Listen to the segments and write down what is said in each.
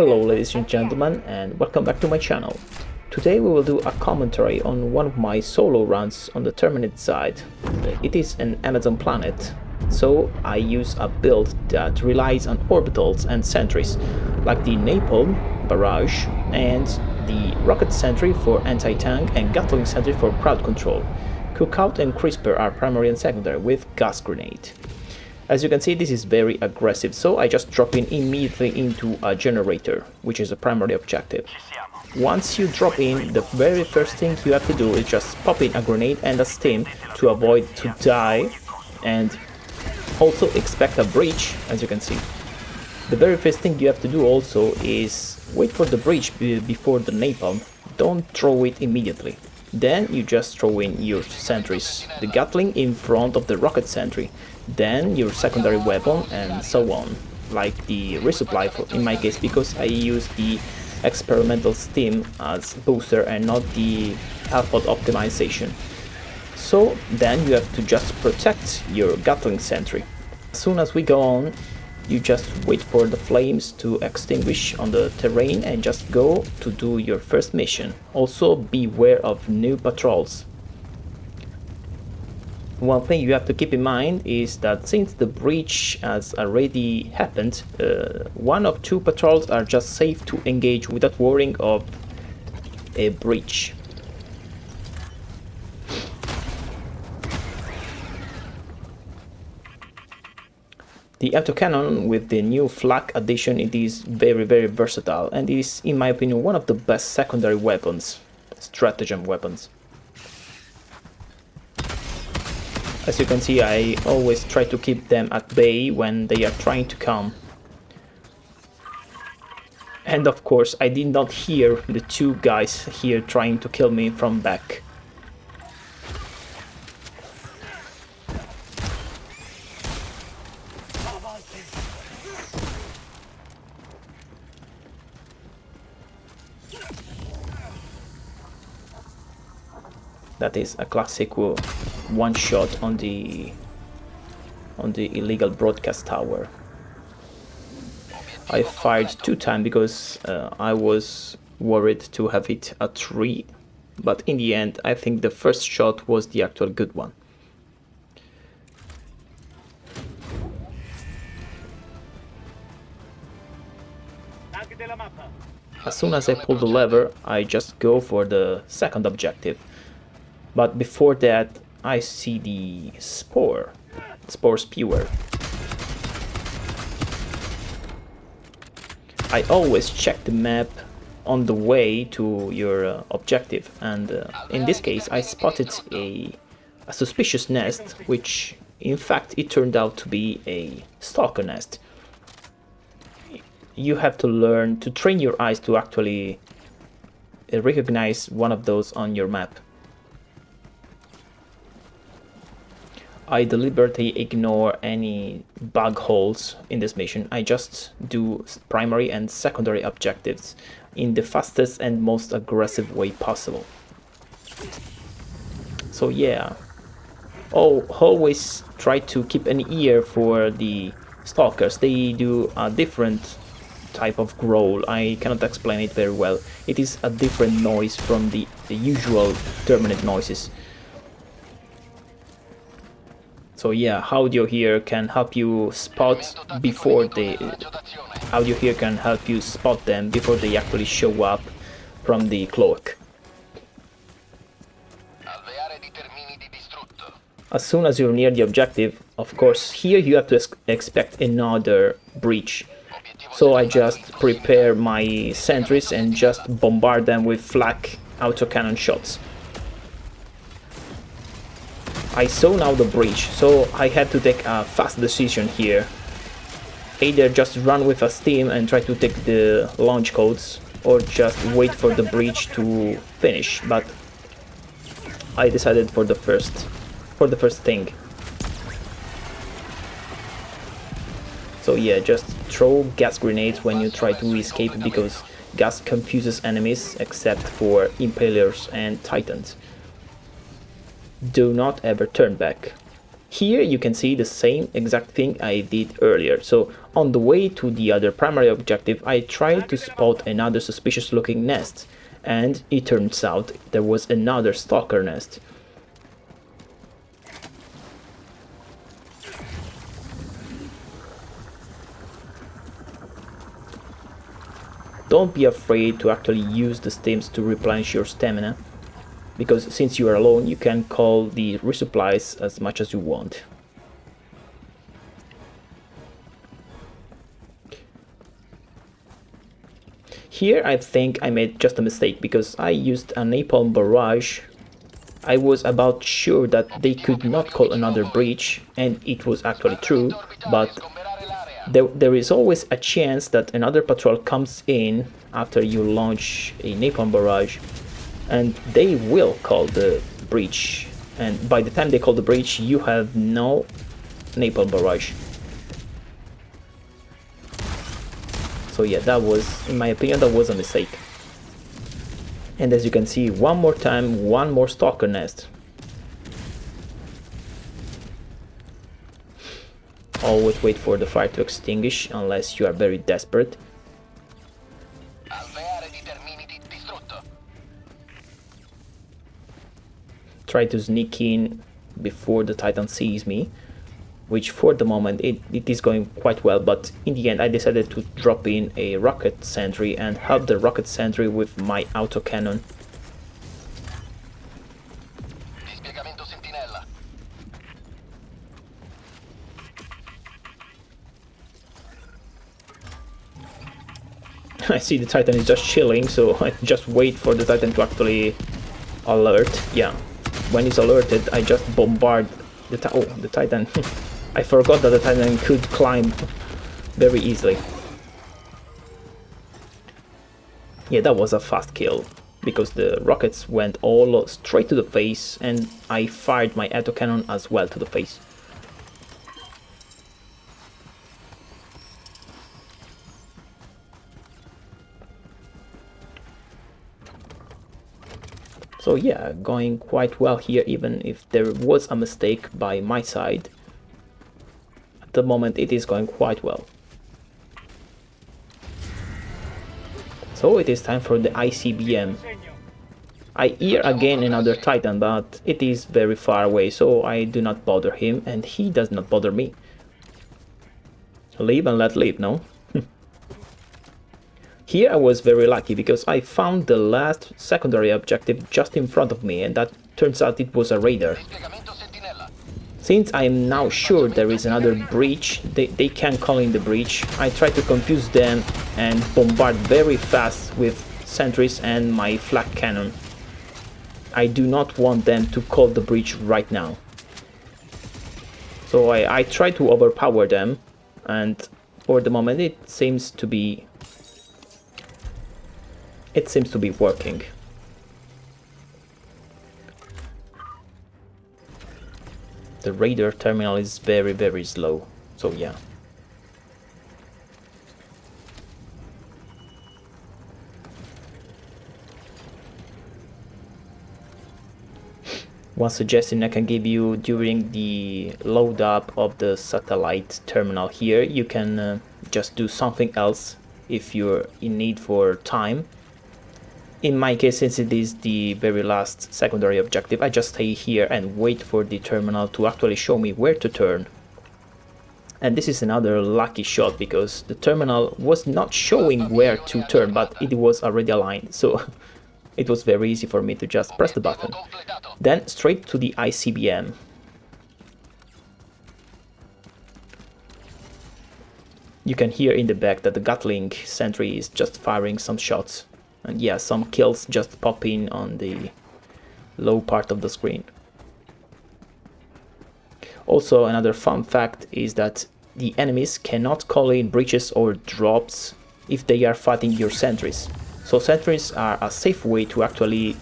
Hello ladies and gentlemen, and welcome back to my channel. Today we will do a commentary on one of my solo runs on the terminid side. It is an Amazon planet, so I use a build that relies on orbitals and sentries, like the Napalm, Barrage, and the Rocket Sentry for anti-tank and Gatling Sentry for crowd control. Cookout and Crisper are primary and secondary with Gas Grenade. As you can see, this is very aggressive, so I just drop in immediately into a generator, which is a primary objective. Once you drop in, the very first thing you have to do is just pop in a grenade and a stim to avoid to die, and also expect a breach, as you can see. The very first thing you have to do also is wait for the breach before the napalm. Don't throw it immediately. Then you just throw in your sentries, the Gatling in front of the rocket sentry, then your secondary weapon, and so on, like the resupply in my case, because I use the experimental stim as booster and not the output optimization. So then you have to just protect your Gatling sentry. As soon as we go on, you just wait for the flames to extinguish on the terrain and just go to do your first mission. Also beware of new patrols. One thing you have to keep in mind is that since the breach has already happened, one of two patrols are just safe to engage without worrying of a breach. The autocannon with the new flak addition, it is very versatile and is, in my opinion, one of the best secondary weapons, stratagem weapons. As you can see, I always try to keep them at bay when they are trying to come. And of course, I did not hear the two guys here trying to kill me from back. That is a classic one shot on the illegal broadcast tower. I fired 2 times because I was worried to have hit a tree, but in the end I think the first shot was the actual good one. As soon as I pull the lever, I just go for the second objective. But before that, I see the spore spewer. I always check the map on the way to your objective, and in this case I spotted a suspicious nest, which in fact it turned out to be a stalker nest. You have to learn to train your eyes to actually recognize one of those on your map. I deliberately ignore any bug holes in this mission. I just do primary and secondary objectives in the fastest and most aggressive way possible. So yeah, always try to keep an ear for the stalkers. They do a different type of growl. I cannot explain it very well. It is a different noise from the usual terminid noises. So yeah, audio here can help you spot before they spot them before they actually show up from the cloak. As soon as you're near the objective, of course, here you have to expect another breach. So I just prepare my sentries and just bombard them with flak autocannon shots. I saw now the breach, so I had to take a fast decision here. Either just run with a stim and try to take the launch codes, or just wait for the breach to finish, but I decided for the first thing. So yeah, just throw gas grenades when you try to escape, because gas confuses enemies except for impalers and titans. Do not ever turn back. Here you can see the same exact thing I did earlier. So on the way to the other primary objective, I tried to spot another suspicious looking nest, and it turns out there was another stalker nest. Don't be afraid to actually use the stims to replenish your stamina, because since you are alone, you can call the resupplies as much as you want. Here I think I made just a mistake, because I used a napalm barrage. I was about sure that they could not call another breach, and it was actually true, but there is always a chance that another patrol comes in after you launch a napalm barrage, and they will call the breach, and by the time they call the breach, you have no napalm barrage. So yeah, that was, in my opinion, that was a mistake. And as you can see, one more time, one more stalker nest. Always wait for the fire to extinguish unless you are very desperate. Try to sneak in before the Titan sees me, which for the moment it is going quite well, but in the end I decided to drop in a rocket sentry and help the rocket sentry with my autocannon. I see the Titan is just chilling, so I just wait for the Titan to actually alert. Yeah, when he's alerted, I just bombard the Titan. I forgot that the Titan could climb very easily. Yeah, that was a fast kill, because the rockets went all straight to the face, and I fired my autocannon as well to the face. So yeah, going quite well here, even if there was a mistake by my side. At the moment it is going quite well. So it is time for the ICBM. I hear again another Titan, but it is very far away, so I do not bother him, and he does not bother me. Live and let live, no? Here I was very lucky, because I found the last secondary objective just in front of me, and that turns out it was a raider. Since I am now sure there is another breach, they can call in the breach, I try to confuse them and bombard very fast with sentries and my flak cannon. I do not want them to call the breach right now. So I try to overpower them, and for the moment it seems to be working. The radar terminal is very, very slow, so yeah. One suggestion I can give you: during the load up of the satellite terminal here, you can just do something else if you're in need for time. In my case, since it is the very last secondary objective, I just stay here and wait for the terminal to actually show me where to turn. And this is another lucky shot, because the terminal was not showing where to turn, but it was already aligned, so it was very easy for me to just press the button. Then straight to the ICBM. You can hear in the back that the Gatling sentry is just firing some shots. And yeah, some kills just pop in on the low part of the screen. Also, another fun fact is that the enemies cannot call in breaches or drops if they are fighting your sentries. So sentries are a safe way to actually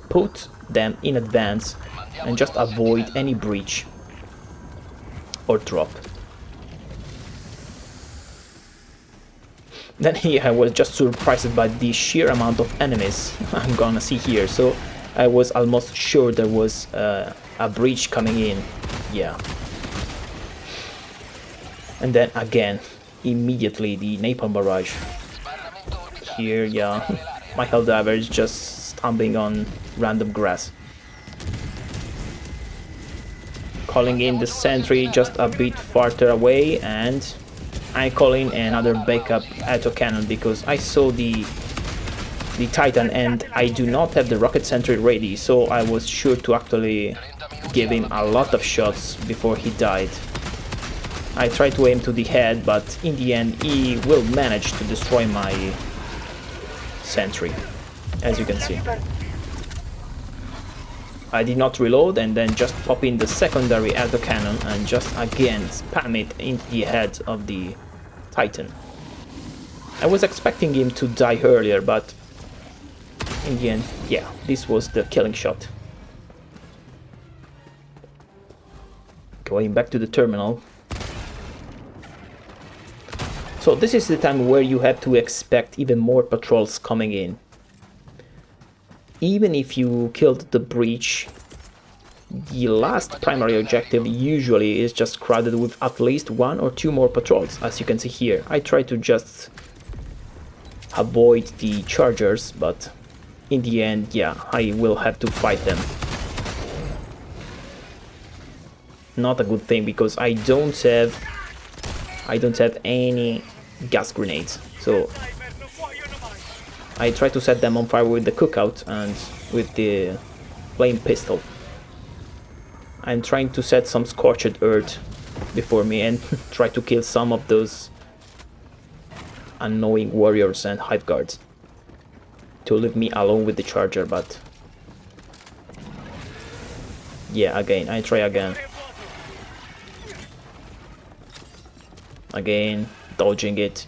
put them in advance and just avoid any breach or drop. Then here I was just surprised by the sheer amount of enemies I'm gonna see here, so I was almost sure there was a breach coming in. Yeah, And then again, immediately the napalm barrage. Here, yeah, my Helldiver is just stomping on random grass. Calling in the sentry just a bit farther away, and I call in another backup autocannon because I saw the Titan and I do not have the rocket sentry ready, so I was sure to actually give him a lot of shots before he died. I tried to aim to the head, but in the end he will manage to destroy my sentry, as you can see. I did not reload and then just pop in the secondary autocannon and just again spam it into the head of the Titan. I was expecting him to die earlier, but in the end, yeah, this was the killing shot. Going back to the terminal. So this is the time where you have to expect even more patrols coming in. Even if you killed the breach, the last primary objective usually is just crowded with at least 1 or 2 more patrols, as you can see here. I try to just avoid the chargers, but in the end, yeah, I will have to fight them. Not a good thing because I don't have any gas grenades, so I try to set them on fire with the cookout and with the flame pistol. I'm trying to set some scorched earth before me and try to kill some of those annoying warriors and hive guards to leave me alone with the charger, but yeah, again, I try again. Again, dodging it.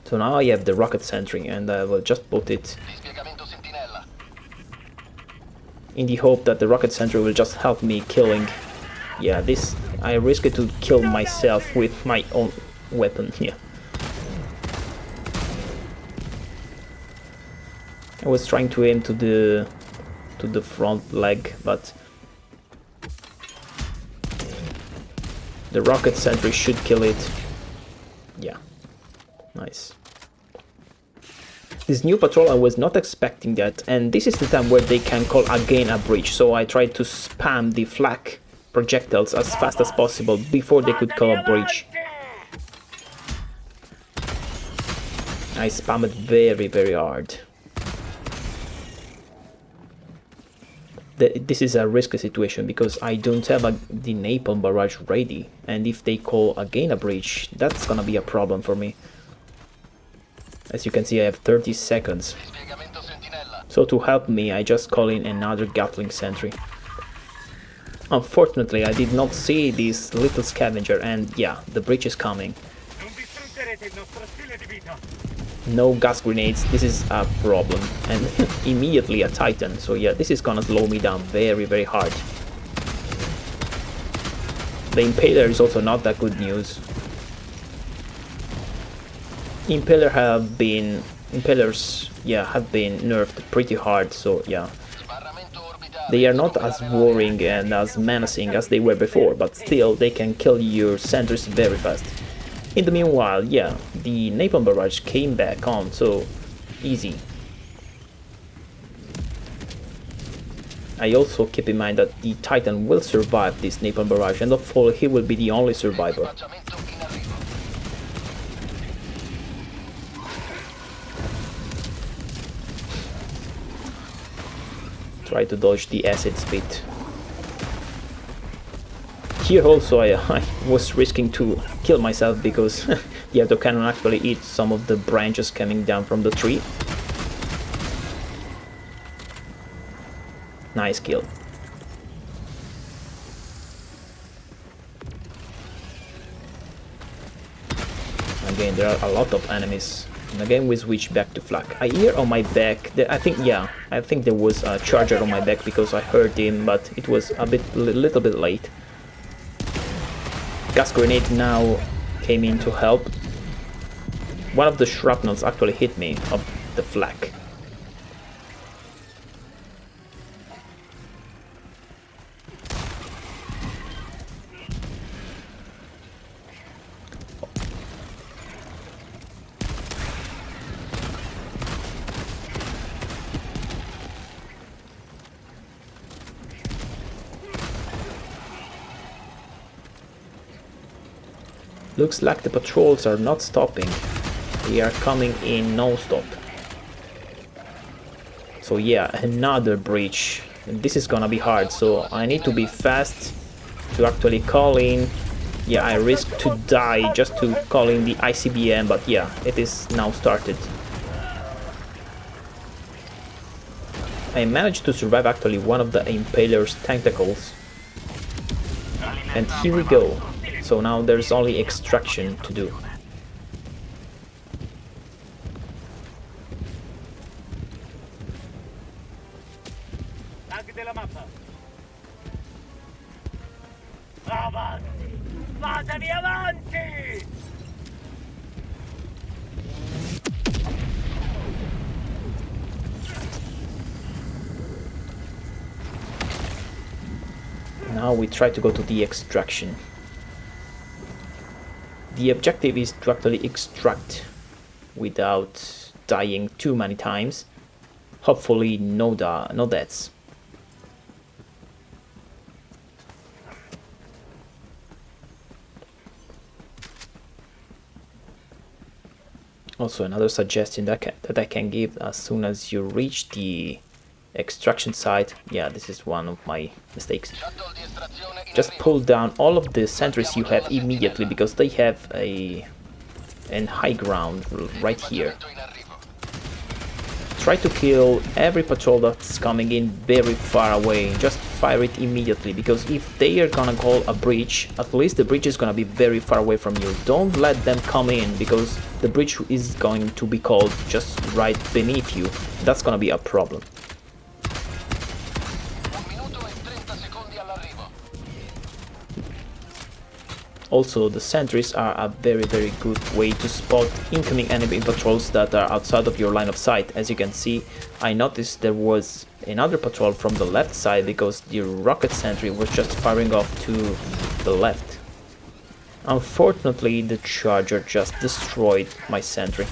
So now I have the rocket sentry and I will just put it in the hope that the rocket sentry will just help me killing. Yeah, this I risk it to kill myself with my own weapon here. I was trying to aim to the front leg, but the rocket sentry should kill it. Yeah, nice. This new patrol, I was not expecting that, and this is the time where they can call again a breach, so I tried to spam the flak projectiles as fast as possible before they could call a breach. I spam it very, very hard. This is a risky situation because I don't have the napalm barrage ready, and if they call again a breach, that's gonna be a problem for me. As you can see, I have 30 seconds. So to help me, I just call in another Gatling sentry. Unfortunately, I did not see this little scavenger, and yeah, the breach is coming. No gas grenades, this is a problem, and immediately a Titan, so yeah, this is gonna slow me down very, very hard. The Impaler is also not that good news. Impalers have been nerfed pretty hard, so yeah. They are not as worrying and as menacing as they were before, but still they can kill your sentries very fast. In the meanwhile, yeah, the napalm barrage came back on, so easy. I also keep in mind that the Titan will survive this napalm barrage, and hopefully he will be the only survivor. Try to dodge the acid spit. Here also I was risking to kill myself because the autocannon actually eats some of the branches coming down from the tree. Nice kill. Again, there are a lot of enemies. And again we switch back to flak. I hear on my back, I think there was a charger on my back because I heard him, but it was a little bit late. Gas grenade now came in to help. One of the shrapnels actually hit me of the flak. Looks like the patrols are not stopping. They are coming in non-stop. So yeah, another breach. This is gonna be hard, so I need to be fast to actually call in. Yeah, I risk to die just to call in the ICBM, but yeah, it is now started. I managed to survive actually one of the Impaler's tentacles. And here we go. So now there's only extraction to do. Now we try to go to the extraction. The objective is to actually extract without dying too many times. Hopefully no deaths. Also, another suggestion that I can give: as soon as you reach the extraction site, yeah, this is one of my mistakes, just pull down all of the sentries you have immediately, because they have an high ground right here. Try to kill every patrol that's coming in very far away. Just fire it immediately, because if they are gonna call a breach, at least the breach is gonna be very far away from you. Don't let them come in, because the breach is going to be called just right beneath you. That's gonna be a problem. Also, the sentries are a very good way to spot incoming enemy patrols that are outside of your line of sight. As you can see, I noticed there was another patrol from the left side because the rocket sentry was just firing off to the left. Unfortunately, the charger just destroyed my sentry.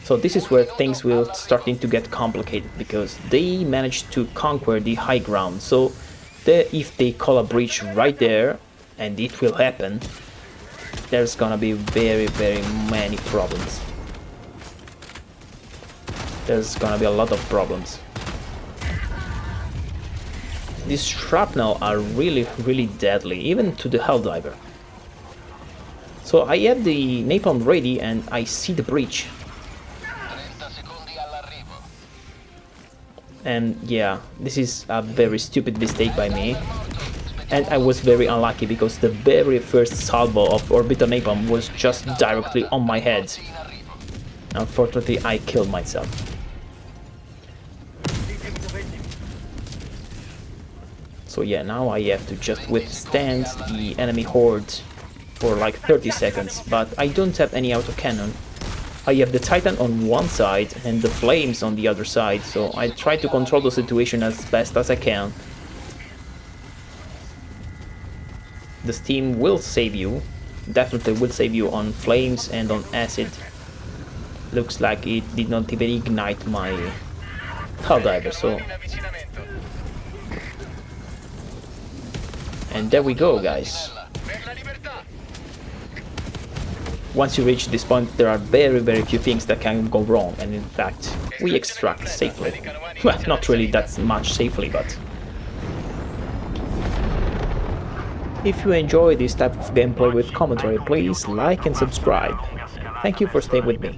So this is where things will starting to get complicated, because they managed to conquer the high ground. So if they call a breach right there, and it will happen, there's gonna be very many problems. There's gonna be a lot of problems. These shrapnel are really deadly, even to the Helldiver. So I have the napalm ready and I see the breach. And yeah, this is a very stupid mistake by me. And I was very unlucky, because the very first salvo of orbital napalm was just directly on my head. Unfortunately, I killed myself. So yeah, now I have to just withstand the enemy horde for like 30 seconds, but I don't have any autocannon. I have the Titan on one side and the flames on the other side, so I try to control the situation as best as I can. The steam will save you, definitely will save you on flames and on acid. Looks like it did not even ignite my Helldiver, so... And there we go, guys. Once you reach this point, there are very few things that can go wrong, and in fact, we extract safely. Well, not really that much safely, but... If you enjoy this type of gameplay with commentary, please like and subscribe. Thank you for staying with me.